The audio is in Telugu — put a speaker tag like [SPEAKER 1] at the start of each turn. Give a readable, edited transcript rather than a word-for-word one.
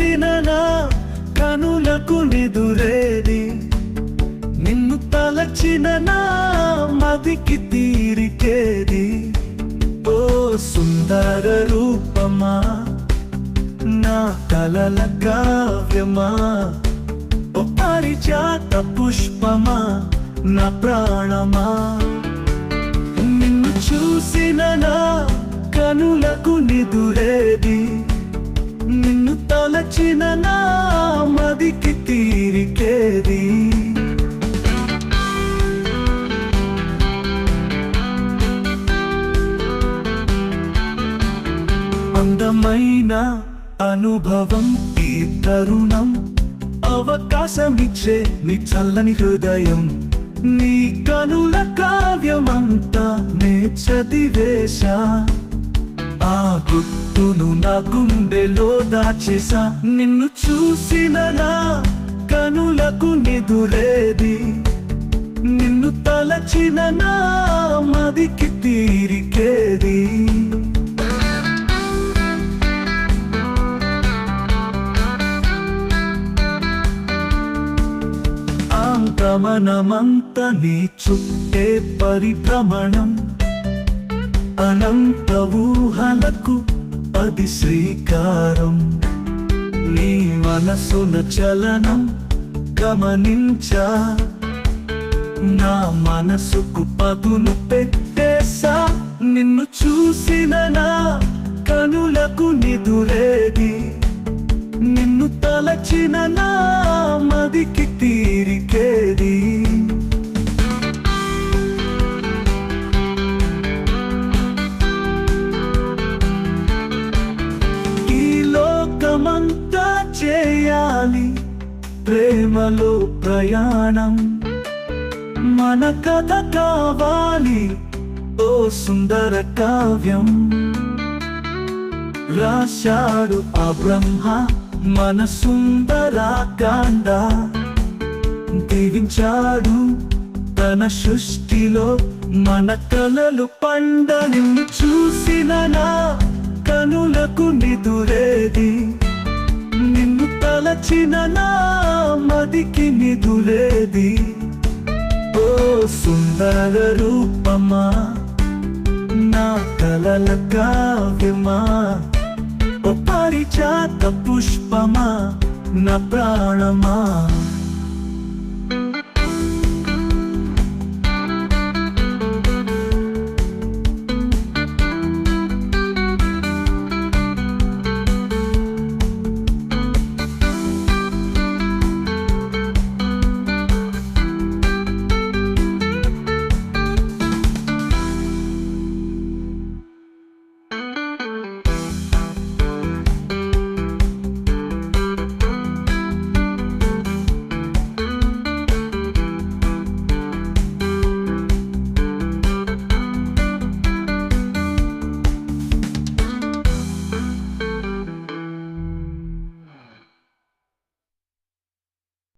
[SPEAKER 1] చూసిన నా కనులకు నిదురేది, నిన్ను తలచిన నా మదికి తీరికేది. ఓ సుందర రూపమా, నా కలల కావ్యమా, ఓ పారిజాత పుష్పమా, నా ప్రాణమా. నిన్ను చూసిన నా కనులకు నిదురేది, నిన్ను తలచిన నా మదికి తీరికేది. అందమైన అనుభవం ఈ తరుణం, అవకాశమిచ్చే నీ చల్లని హృదయం. నీ కనుల కావ్యమంతా నే చదివేశా, ఆ గుర్తును నా గుండెలో దాచేసా. నిన్ను చూసిన నా కనులకు నిదురేది, నిన్ను తలచిన నా మదికి తీరికేది. గమనమంత నీ చుట్టే పరిభ్రమణం, అనంత ఊహలకు అది శ్రీకారం. నీ మనసున చలనం గమనించా, నా మనసుకు పదును పెట్టేశా. నిన్ను చూసిన నా కనులకు నిదురేది, నిన్ను తలచిన నా మదికి తీరికేది. ఈ లోకమంతా చేయాలి ప్రేమలో ప్రయాణం, మన కథ కావాలి ఓ సుందర కావ్యం. రాశాడు ఆ బ్రహ్మ మన సుందరాకాండ, దీవించాడు తన సృష్టిలో మన కలలు పండ. నిన్ను చూసిన నా కనులకు నిదురేది, నిన్ను తలచిన నా మదికి నిదురేది. ఓ సుందర రూపమా, నా కలల కావ్యమా, ఓ పారిజాత పుష్పమా, నా ప్రాణమా.